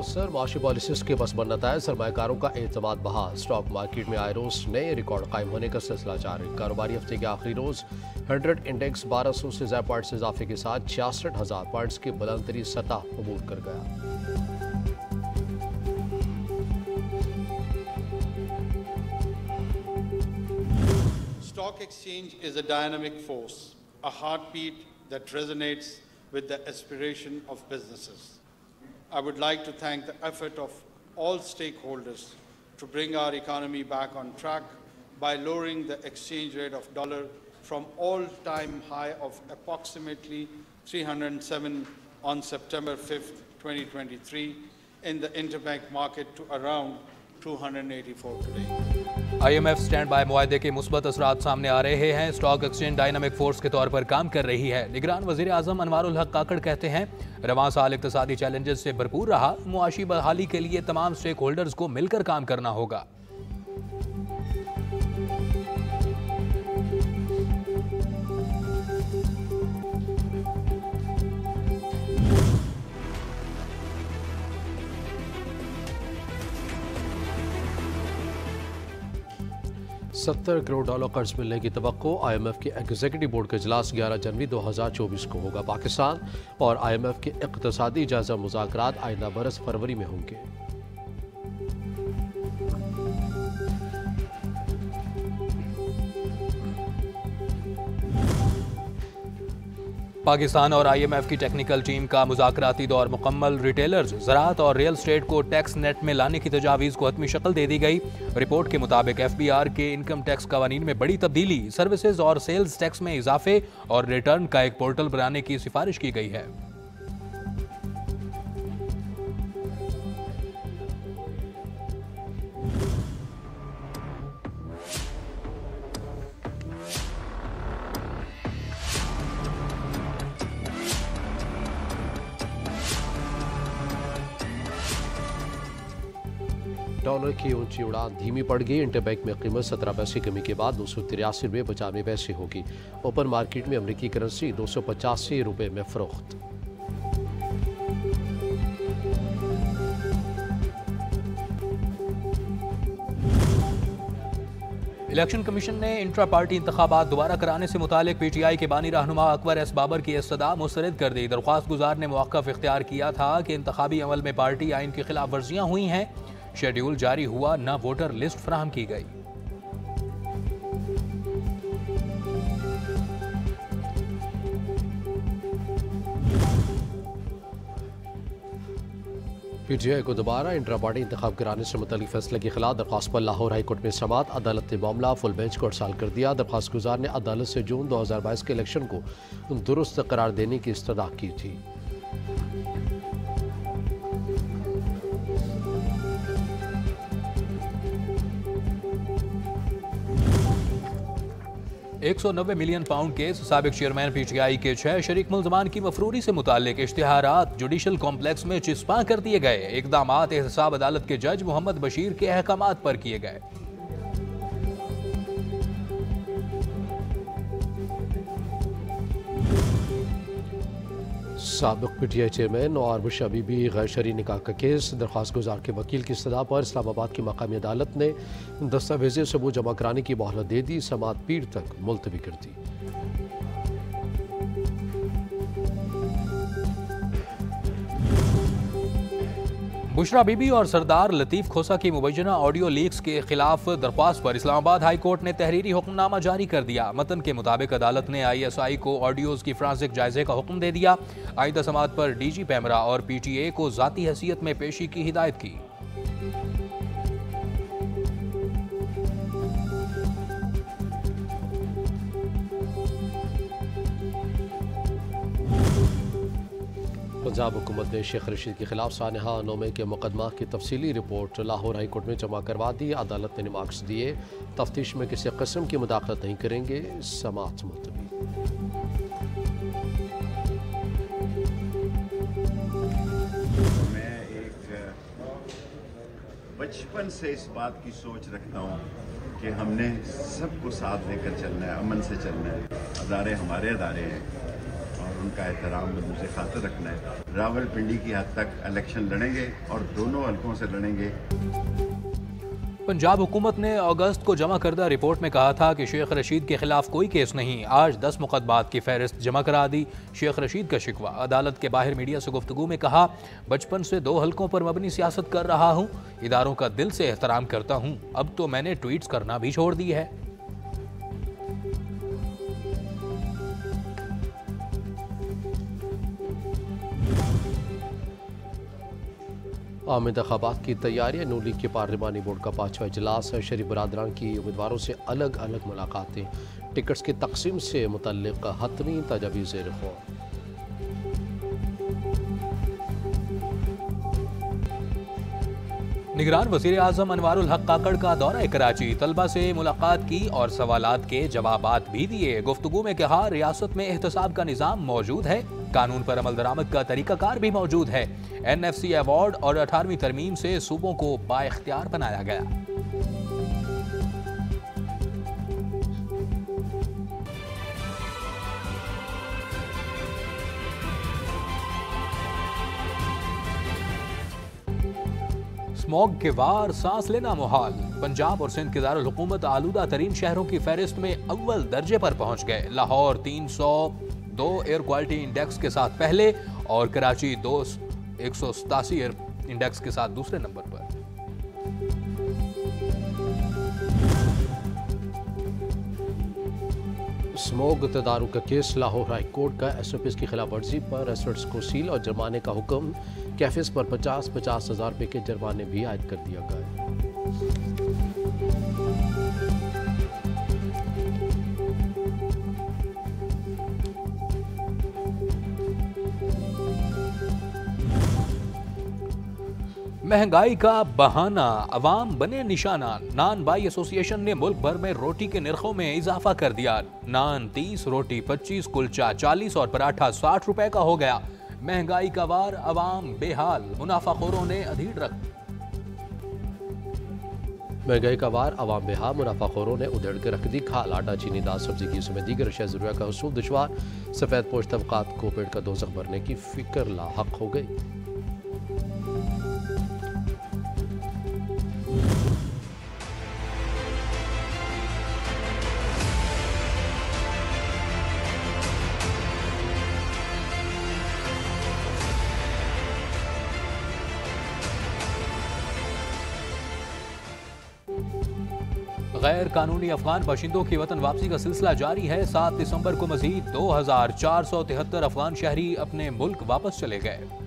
कौसर। माशी पॉलिसीज के पस बनता सरमाकारों का एतमाद बहाल। स्टॉक मार्केट में आए रोज नए रिकॉर्ड कायम होने का सिलसिला जारी। कारोबारी हफ्ते के आखिरी रोज 100 इंडेक्स 1200 से ज्यादा पॉइंट्स इजाफे के साथ 66,000 पॉइंट्स की बुलंद तरीन सतह अबूर कर गया। Stock exchange is a dynamic force, a heartbeat that resonates with the aspiration of businesses. I would like to thank the effort of all stakeholders to bring our economy back on track by lowering the exchange rate of dollar from all-time high of approximately 307 on September 5th, 2023 in the interbank market to around 284 today. IMF stand by मुआहदे के मुस्बत असरात सामने आ रहे हैं। Stock exchange dynamic force के तौर पर काम कर रही है। निगरान वजीर आजम अनवारुल हक काकड़ कहते हैं, रवां साल इक्तिसादी चैलेंजेस से भरपूर रहा। मुआशी बहाली के लिए तमाम स्टेक होल्डर्स को मिलकर काम करना होगा। 70 करोड़ डॉलर कर्ज मिलने की तवक्को। IMF के एग्जीक्यूटिव बोर्ड का इजलास 11 जनवरी 2024 को होगा। पाकिस्तान और IMF के इक़्तिसादी जायजा मुज़ाकरात आइंदा बरस फरवरी में होंगे। पाकिस्तान और IMF की टेक्निकल टीम का मुज़ाकराती दौर मुकम्मल। रिटेलर्स, ज़राअत और रियल स्टेट को टैक्स नेट में लाने की तजावीज़ को हतमी शक्ल दे दी गई। रिपोर्ट के मुताबिक FBR के इनकम टैक्स कवानीन में बड़ी तब्दीली, सर्विसेज और सेल्स टैक्स में इजाफे और रिटर्न का एक पोर्टल बनाने की सिफारिश की गई है। डॉलर की ऊंची उड़ान धीमी पड़ गई। इंटरबैंक में कीमत 17 पैसे कमी के बाद 283 रुपये 95 पैसे होगी। ओपन मार्केट में अमरीकी करेंसी 285 रुपये में फरोख्त। इलेक्शन कमीशन ने इंट्रा पार्टी इंतखाबात दोबारा कराने से मुतालिक PTI के बानी रहनुमा अकबर एस बाबर की इस्तदा मुस्तरद कर दी। दरख्वास्त गुजार ने मौक़िफ़ इख्तियार किया था कि इंतखाबी अमल में पार्टी आइन की खिलाफ वर्जियाँ हुई हैं। शेड्यूल जारी हुआ, न वोटर लिस्ट फराहम की गई। PTI को दोबारा इंट्रा पार्टी इंतखाब कराने से मुतल्लिक़ फैसले के खिलाफ दरख्वास्त पर लाहौर हाई कोर्ट में समाअत। अदालत ने मामला फुल बेंच को अरसाल कर दिया। दरख्वास्त गुजार ने अदालत से जून 2022 के इलेक्शन को दुरुस्त करार देने की इस्तदा की थी। 190 मिलियन पाउंड केस। साबिक चेयरमैन PTI के 6 शरीक मुल्ज़मान की मफरूरी से मुताल्लिक इश्तिहारात जुडिशल कॉम्प्लेक्स में चिस्पा कर दिए गए। इक़दामात एहतसाब अदालत के जज मोहम्मद बशीर के अहकामात पर किए गए। साबिक PTI chairman noir Bushra Bibi गैर शरई निकाह का केस। दरख्वास्त गुजार के वकील की इस्तदा पर इस्लामाबाद की मकामी अदालत ने दस्तावेज़ सबूत जमा कराने की मोहलत दे दी। समाअत पीर तक मुलतवी कर दी। बुशरा बीबी और सरदार लतीफ़ खोसा की मुबैना ऑडियो लीक्स के खिलाफ दरख्वास्त पर इस्लामाबाद हाई कोर्ट ने तहरीरी हुक्मनामा जारी कर दिया। मतन के मुताबिक अदालत ने ISI को ऑडियोज की फ्रांसिक जायजे का हुक्म दे दिया। आइंदा समाअत पर DG पैमरा और PTA को जाती हैसियत में पेशी की हिदायत की। पंजाब हुकूमत ने शेख रशीद के खिलाफ सानहा नोमे के मुकदमा की तफसीली रिपोर्ट लाहौर हाई कोर्ट में जमा करवा दी। अदालत ने मार्क्स दिए। तफ्तीश में किसी किस्म की मुदाखलत नहीं करेंगे। समाअत मुलतवी। मैं एक बचपन से इस बात की सोच रखता हूँ कि हमने सबको साथ लेकर चलना है, अमन से चलना है। अदारे हमारे अदारे हैं और उनका एहतराम उनसे खातिर रखना है। रावलपिंडी की हद तक इलेक्शन लड़ेंगे और दोनों हलकों से लड़ेंगे। पंजाब हुकूमत ने अगस्त को जमा करदा रिपोर्ट में कहा था कि शेख रशीद के खिलाफ कोई केस नहीं। आज 10 मुकदमात की फहरिस्त जमा करा दी। शेख रशीद का शिकवा अदालत के बाहर मीडिया से गुफ्तगू में कहा, बचपन से 2 हलकों पर मबनी सियासत कर रहा हूँ, इदारों का दिल से एहतराम करता हूँ, अब तो मैंने ट्वीट्स करना भी छोड़ दी है। आम इंतखाबात की तैयारियां। नून लीग के पार्लिमानी बोर्ड का 5वां इजलास है। शरीफ बरादरान की उम्मीदवारों से अलग अलग मुलाकातें। टिकट्स की तकसीम से मुतल्लिक हतमी तजावीज़ रिफॉर्म। निगरान वज़ीर आज़म अनवारुल हक काकड़ का दौरा कराची, तलबा से मुलाकात की और सवालात के जवाबात भी दिए। गुफ्तगू में कहा, रियासत में एहतसाब का निज़ाम मौजूद है, कानून पर अमल दरामद का तरीकाकार भी मौजूद है। NFC अवार्ड और 18वीं तरमीम से सूबों को बाइख्तियार बनाया गया। स्मॉग के वार सांस लेना मुहाल। पंजाब और सिंध के दारुल हुकूमत आलूदा तरीन शहरों की फहरिस्त में अव्वल दर्जे पर पहुंच गए। लाहौर 302 एयर क्वालिटी इंडेक्स के साथ पहले और कराची 187 एयर इंडेक्स के साथ दूसरे नंबर पर। स्मोग तदारुक का केस। लाहौर हाई कोर्ट का SOPs की खिलाफ वर्जी पर रेस्टोरेंट्स को सील और जुर्माने का हुक्म। कैफेज पर 50,000 रुपये के जुर्माने भी आयद कर दिया गया। महंगाई का बहाना, अवाम बने निशाना। नान बाई एसोसिएशन ने मुल्क भर में रोटी के निर्खों में इजाफा कर दिया। नान 30, रोटी 25, कुलचा 40 और पराठा 60 रुपए का हो गया। महंगाई का वार, अवाम बेहाल, मुनाफाखोरों ने अधीर रख। महंगाई का वार, अवाम बेहाल, मुनाफाखोरों ने उधेड़ के रख दी खाल। आटा, चीनी, दाल, सब्जी की समेत दीगर अशिया ज़रूरिया का हसूल दुश्वार। सफ़ेद पोश तबकात को पेट का दोज़ख भरने की फिक्र लाहक हो गई। गैर कानूनी अफगान बाशिंदों की वतन वापसी का सिलसिला जारी है। 7 दिसंबर को मजीद 2473 अफगान शहरी अपने मुल्क वापस चले गए।